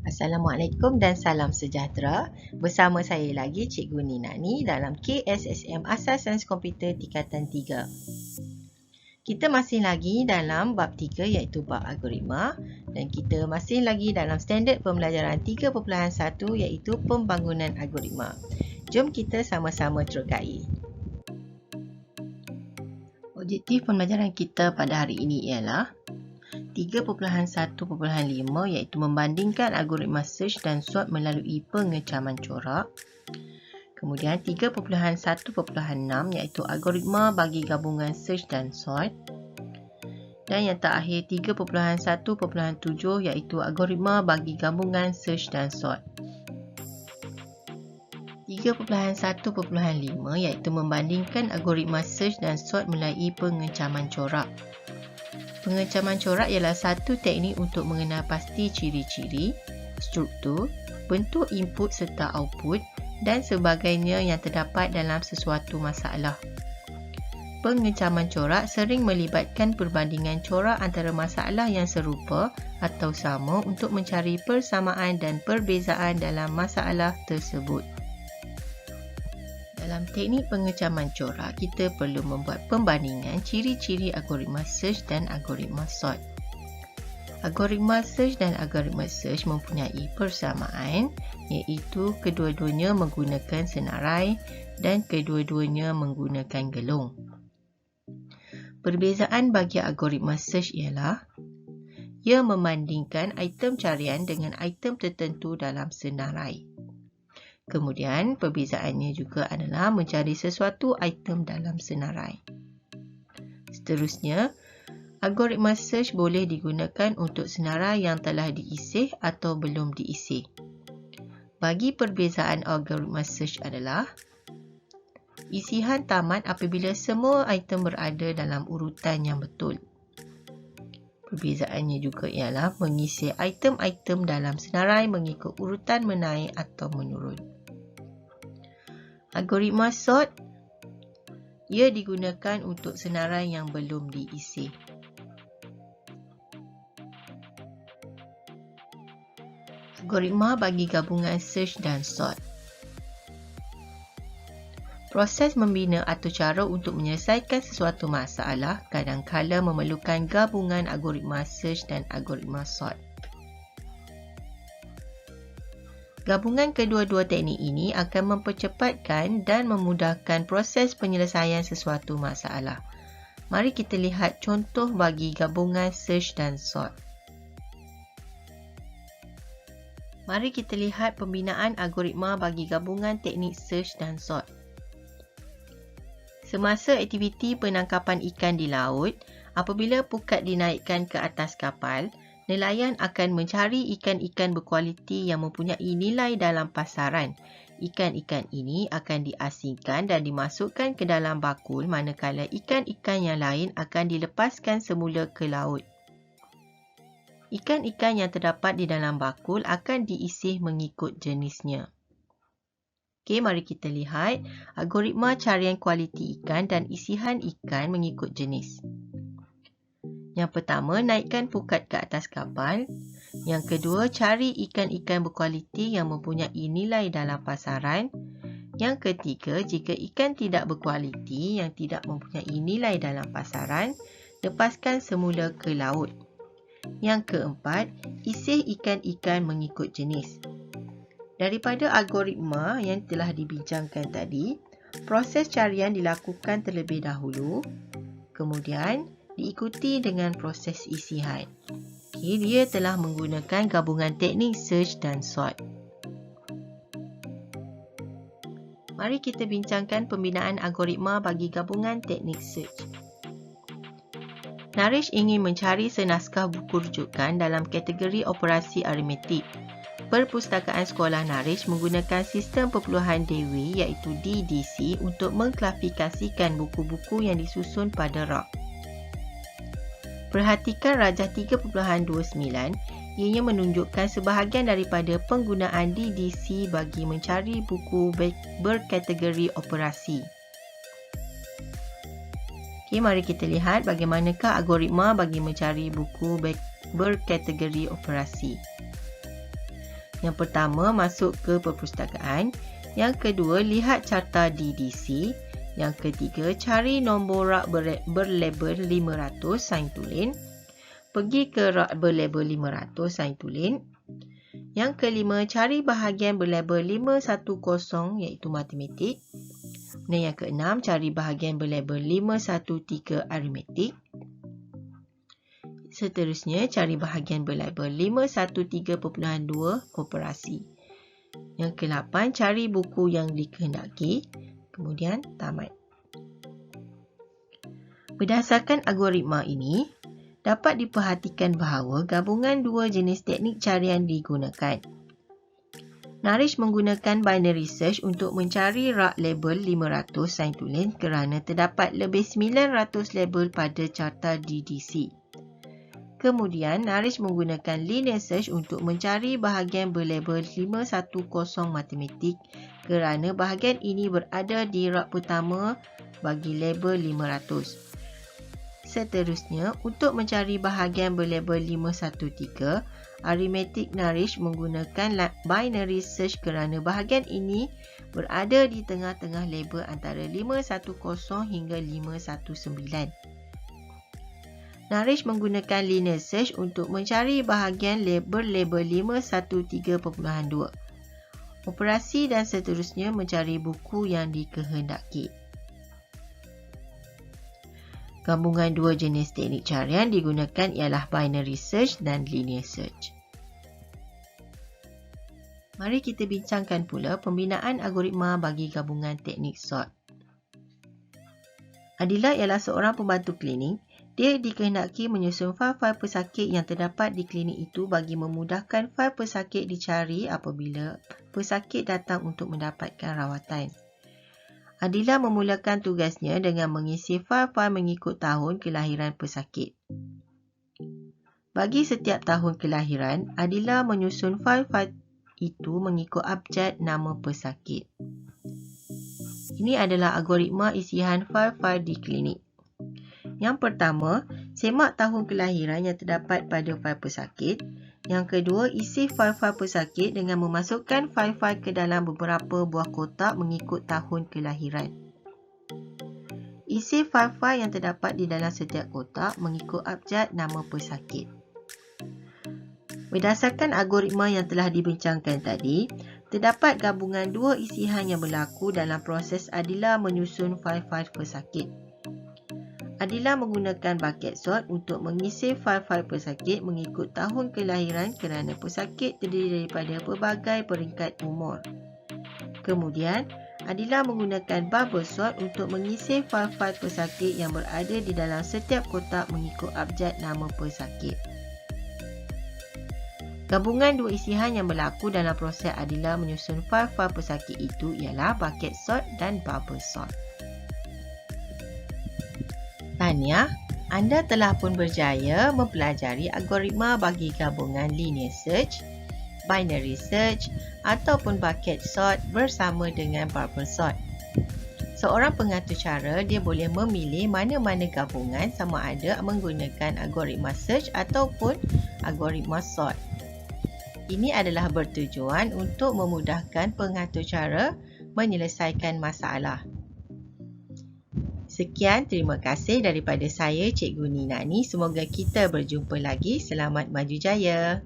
Assalamualaikum dan salam sejahtera. Bersama saya lagi Cikgu Ninani dalam KSSM Asas Sains Komputer Tingkatan 3. Kita masih lagi dalam bab 3 iaitu bab algoritma dan kita masih lagi dalam standard pembelajaran 3.1 iaitu pembangunan algoritma. Jom kita sama-sama terokai. Objektif pembelajaran kita pada hari ini ialah 3.1.5 iaitu membandingkan algoritma search dan sort melalui pengecaman corak. Kemudian 3.1.6 iaitu algoritma bagi gabungan search dan sort. Dan yang terakhir 3.1.7 iaitu algoritma bagi gabungan search dan sort. 3.1.5 iaitu membandingkan algoritma search dan sort melalui pengecaman corak. Pengecaman corak ialah satu teknik untuk mengenal pasti ciri-ciri, struktur, bentuk input serta output dan sebagainya yang terdapat dalam sesuatu masalah. Pengecaman corak sering melibatkan perbandingan corak antara masalah yang serupa atau sama untuk mencari persamaan dan perbezaan dalam masalah tersebut. Dalam teknik pengecaman corak, kita perlu membuat pembandingan ciri-ciri algoritma search dan algoritma sort. Algoritma search dan algoritma search mempunyai persamaan, iaitu kedua-duanya menggunakan senarai dan kedua-duanya menggunakan gelung. Perbezaan bagi algoritma search ialah ia membandingkan item carian dengan item tertentu dalam senarai. Kemudian, perbezaannya juga adalah mencari sesuatu item dalam senarai. Seterusnya, algoritma search boleh digunakan untuk senarai yang telah diisi atau belum diisi. Bagi perbezaan algoritma search adalah isian tamat apabila semua item berada dalam urutan yang betul. Perbezaannya juga ialah mengisi item-item dalam senarai mengikut urutan menaik atau menurun. Algoritma sort, ia digunakan untuk senarai yang belum diisi. Algoritma bagi gabungan search dan sort. Proses membina atau cara untuk menyelesaikan sesuatu masalah kadang-kala memerlukan gabungan algoritma search dan algoritma sort. Gabungan kedua-dua teknik ini akan mempercepatkan dan memudahkan proses penyelesaian sesuatu masalah. Mari kita lihat contoh bagi gabungan search dan sort. Mari kita lihat pembinaan algoritma bagi gabungan teknik search dan sort. Semasa aktiviti penangkapan ikan di laut, apabila pukat dinaikkan ke atas kapal, nelayan akan mencari ikan-ikan berkualiti yang mempunyai nilai dalam pasaran. Ikan-ikan ini akan diasingkan dan dimasukkan ke dalam bakul manakala ikan-ikan yang lain akan dilepaskan semula ke laut. Ikan-ikan yang terdapat di dalam bakul akan diisi mengikut jenisnya. Okey, mari kita lihat algoritma carian kualiti ikan dan isian ikan mengikut jenis. Yang pertama, naikkan pukat ke atas kapal. Yang kedua, cari ikan-ikan berkualiti yang mempunyai nilai dalam pasaran. Yang ketiga, jika ikan tidak berkualiti yang tidak mempunyai nilai dalam pasaran, lepaskan semula ke laut. Yang keempat, isi ikan-ikan mengikut jenis. Daripada algoritma yang telah dibincangkan tadi, proses carian dilakukan terlebih dahulu, kemudian diikuti dengan proses isian. Okay, dia telah menggunakan gabungan teknik search dan sort. Mari kita bincangkan pembinaan algoritma bagi gabungan teknik search. Naresh ingin mencari senaskah buku rujukan dalam kategori operasi aritmetik. Perpustakaan sekolah Naresh menggunakan sistem perpuluhan Dewey iaitu DDC untuk mengklasifikasikan buku-buku yang disusun pada rak. Perhatikan rajah 3.29, ianya menunjukkan sebahagian daripada penggunaan DDC bagi mencari buku berkategori operasi. Okey, mari kita lihat bagaimanakah algoritma bagi mencari buku berkategori operasi. Yang pertama, masuk ke perpustakaan. Yang kedua, lihat carta DDC. Yang ketiga, cari nombor rak berlabel 500 sain tulen. Pergi ke rak berlabel 500 sain tulen. Yang kelima, cari bahagian berlabel 510 iaitu matematik. Dan yang keenam, cari bahagian berlabel 513 aritmetik. Seterusnya, cari bahagian berlabel 513.2 operasi. Yang ke-8, cari buku yang dikehendaki. Kemudian tamat. Berdasarkan algoritma ini, dapat diperhatikan bahawa gabungan dua jenis teknik carian digunakan. Narish menggunakan binary search untuk mencari rak label 500 sain tulen kerana terdapat lebih 900 label pada carta DDC. Kemudian, Narish menggunakan linear search untuk mencari bahagian berlabel 510 matematik kerana bahagian ini berada di rak pertama bagi label 500. Seterusnya, untuk mencari bahagian berlabel 513, aritmetik Narish menggunakan binary search kerana bahagian ini berada di tengah-tengah label antara 510 hingga 519. Narish menggunakan linear search untuk mencari bahagian berlabel 513.2 operasi dan seterusnya mencari buku yang dikehendaki. Gabungan dua jenis teknik carian digunakan ialah binary search dan linear search. Mari kita bincangkan pula pembinaan algoritma bagi gabungan teknik sort. Adila ialah seorang pembantu klinik. Dia dikehendaki menyusun fail-fail pesakit yang terdapat di klinik itu bagi memudahkan fail pesakit dicari apabila pesakit datang untuk mendapatkan rawatan. Adila memulakan tugasnya dengan mengisi fail-fail mengikut tahun kelahiran pesakit. Bagi setiap tahun kelahiran, Adila menyusun fail-fail itu mengikut abjad nama pesakit. Ini adalah algoritma isian fail-fail di klinik. Yang pertama, semak tahun kelahiran yang terdapat pada fail pesakit. Yang kedua, isi fail-fail pesakit dengan memasukkan fail-fail ke dalam beberapa buah kotak mengikut tahun kelahiran. Isi fail-fail yang terdapat di dalam setiap kotak mengikut abjad nama pesakit. Berdasarkan algoritma yang telah dibincangkan tadi, terdapat gabungan dua isian yang berlaku dalam proses Adila menyusun fail-fail pesakit. Adila menggunakan bucket sort untuk mengisi fail-fail pesakit mengikut tahun kelahiran kerana pesakit terdiri daripada pelbagai peringkat umur. Kemudian, Adila menggunakan bubble sort untuk mengisi fail-fail pesakit yang berada di dalam setiap kotak mengikut abjad nama pesakit. Gabungan dua isian yang berlaku dalam proses Adila menyusun fail-fail pesakit itu ialah bucket sort dan bubble sort. Tahniah, anda telah pun berjaya mempelajari algoritma bagi gabungan linear search, binary search ataupun bucket sort bersama dengan bubble sort. Seorang pengatur cara dia boleh memilih mana-mana gabungan sama ada menggunakan algoritma search ataupun algoritma sort. Ini adalah bertujuan untuk memudahkan pengatur cara menyelesaikan masalah. Sekian, terima kasih daripada saya, Cikgu Ninani. Semoga kita berjumpa lagi. Selamat maju jaya.